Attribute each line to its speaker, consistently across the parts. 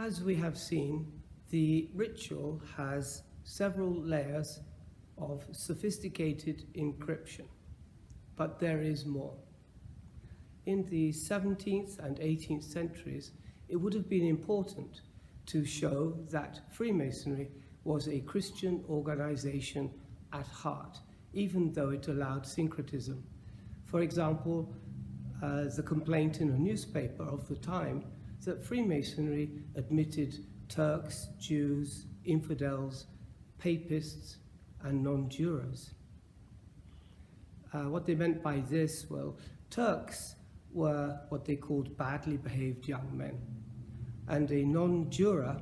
Speaker 1: As we have seen, the ritual has several layers of sophisticated encryption, but there is more. In the 17th and 18th centuries, it would have been important to show that Freemasonry was a Christian organization at heart, even though it allowed syncretism. For example, the complaint in a newspaper of the time that Freemasonry admitted Turks, Jews, infidels, papists, and non-jurors. What they meant by this, well, Turks were what they called badly behaved young men, and a non-juror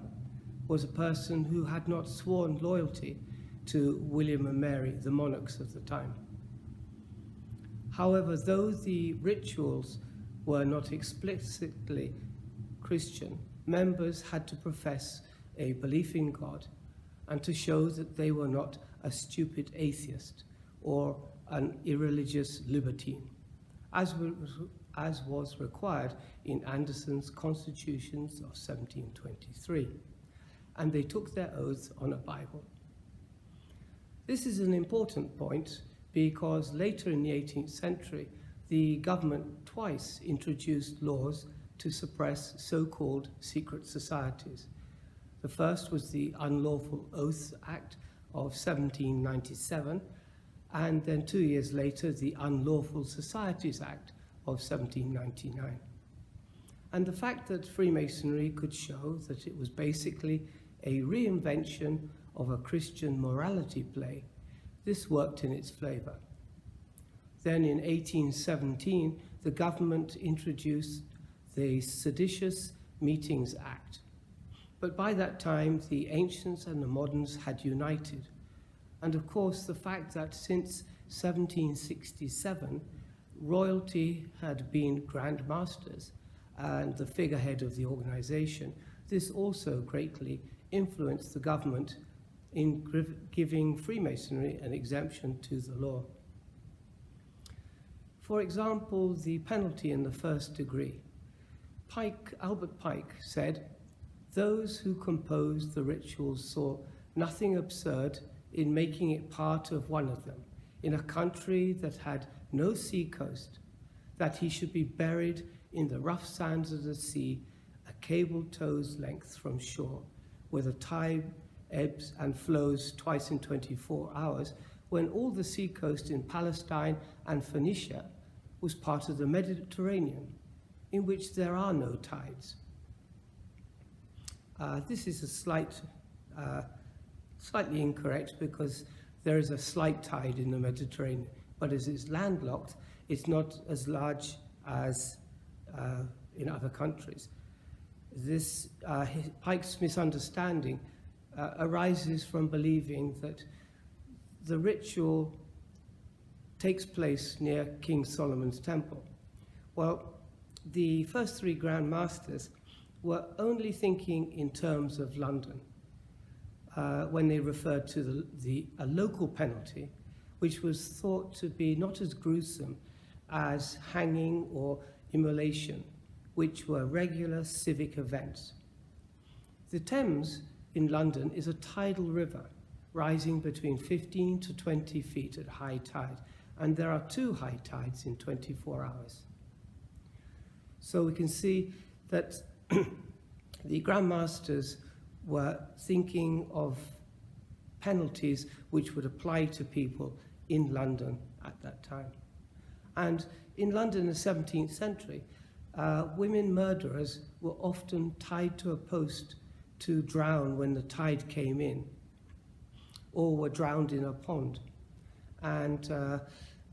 Speaker 1: was a person who had not sworn loyalty to William and Mary, the monarchs of the time. However, though the rituals were not explicitly Christian, members had to profess a belief in God and to show that they were not a stupid atheist or an irreligious libertine, as was required in Anderson's Constitutions of 1723, and they took their oaths on a Bible. This is an important point because later in the 18th century, the government twice introduced laws to suppress so-called secret societies. The first was the Unlawful Oaths Act of 1797, and then 2 years later, the Unlawful Societies Act of 1799. And the fact that Freemasonry could show that it was basically a reinvention of a Christian morality play, this worked in its favor. Then in 1817, the government introduced the Seditious Meetings Act. But by that time, the ancients and the moderns had united. And of course, the fact that since 1767, royalty had been Grand Masters and the figurehead of the organization, this also greatly influenced the government in giving Freemasonry an exemption to the law. For example, the penalty in the first degree. Albert Pike said, "Those who composed the rituals saw nothing absurd in making it part of one of them, in a country that had no sea coast, that he should be buried in the rough sands of the sea, a cable tow's length from shore, where the tide ebbs and flows twice in 24 hours, when all the sea coast in Palestine and Phoenicia was part of the Mediterranean, in which there are no tides." This is a slightly incorrect because there is a slight tide in the Mediterranean, but as it's landlocked, it's not as large as in other countries. This Pike's misunderstanding arises from believing that the ritual takes place near King Solomon's temple. Well, the first three Grand Masters were only thinking in terms of London when they referred to a local penalty, which was thought to be not as gruesome as hanging or immolation, which were regular civic events. The Thames in London is a tidal river rising between 15 to 20 feet at high tide, and there are 2 high tides in 24 hours. So we can see that the Grand Masters were thinking of penalties which would apply to people in London at that time. And in London in the 17th century, women murderers were often tied to a post to drown when the tide came in, or were drowned in a pond. And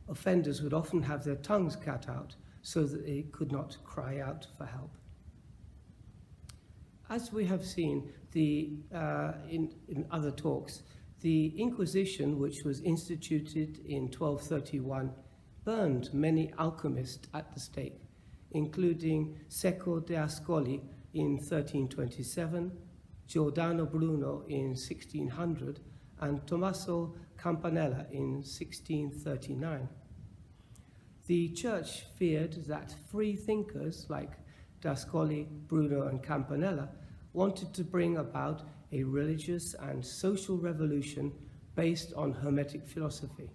Speaker 1: offenders would often have their tongues cut out so that they could not cry out for help. As we have seen in other talks, the Inquisition, which was instituted in 1231, burned many alchemists at the stake, including Secco de Ascoli in 1327, Giordano Bruno in 1600, and Tommaso Campanella in 1639. The church feared that free thinkers like D'Ascoli, Bruno, and Campanella wanted to bring about a religious and social revolution based on Hermetic philosophy.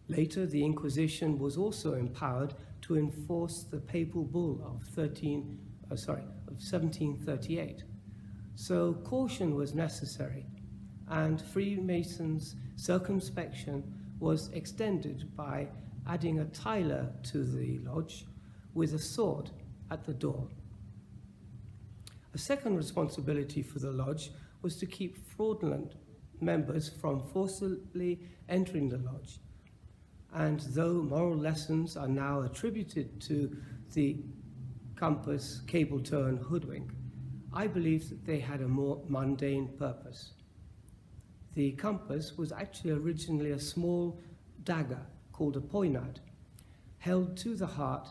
Speaker 1: Later, the Inquisition was also empowered to enforce the papal bull of 1738. So caution was necessary, and Freemasons' circumspection was extended by adding a tiler to the lodge with a sword at the door. A second responsibility for the lodge was to keep fraudulent members from forcibly entering the lodge. And though moral lessons are now attributed to the compass, cable toe, and hoodwink, I believe that they had a more mundane purpose. The compass was actually originally a small dagger called a poignard, held to the heart,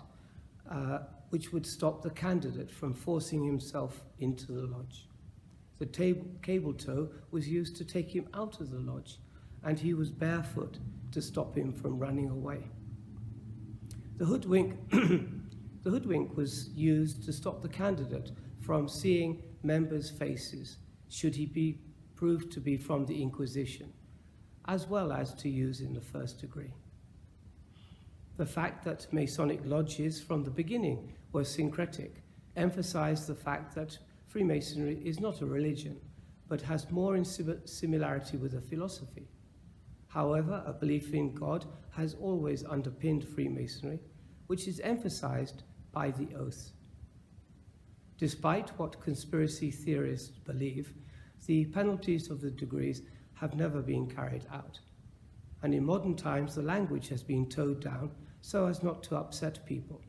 Speaker 1: which would stop the candidate from forcing himself into the lodge. The cable toe was used to take him out of the lodge, and he was barefoot to stop him from running away. The hoodwink, the hoodwink was used to stop the candidate from seeing members' faces, should he be proved to be from the Inquisition, as well as to use in the first degree. The fact that Masonic lodges from the beginning were syncretic emphasized the fact that Freemasonry is not a religion, but has more in similarity with a philosophy. However, a belief in God has always underpinned Freemasonry, which is emphasized by the oath. Despite what conspiracy theorists believe, the penalties of the degrees have never been carried out. And in modern times, the language has been toned down so as not to upset people.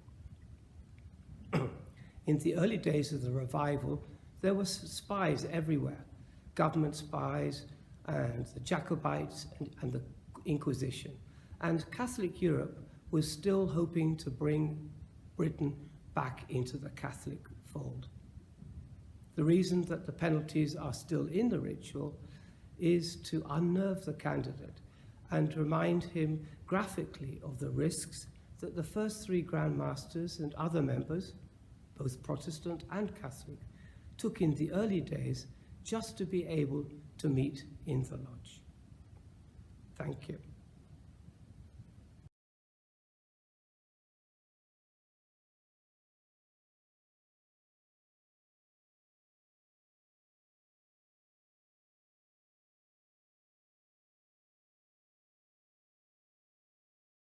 Speaker 1: In the early days of the revival, there were spies everywhere, government spies and the Jacobites and the Inquisition. And Catholic Europe was still hoping to bring Britain back into the Catholic fold. The reason that the penalties are still in the ritual is to unnerve the candidate and remind him graphically of the risks that the first three Grand Masters and other members, both Protestant and Catholic, took in the early days just to be able to meet in the lodge. Thank you.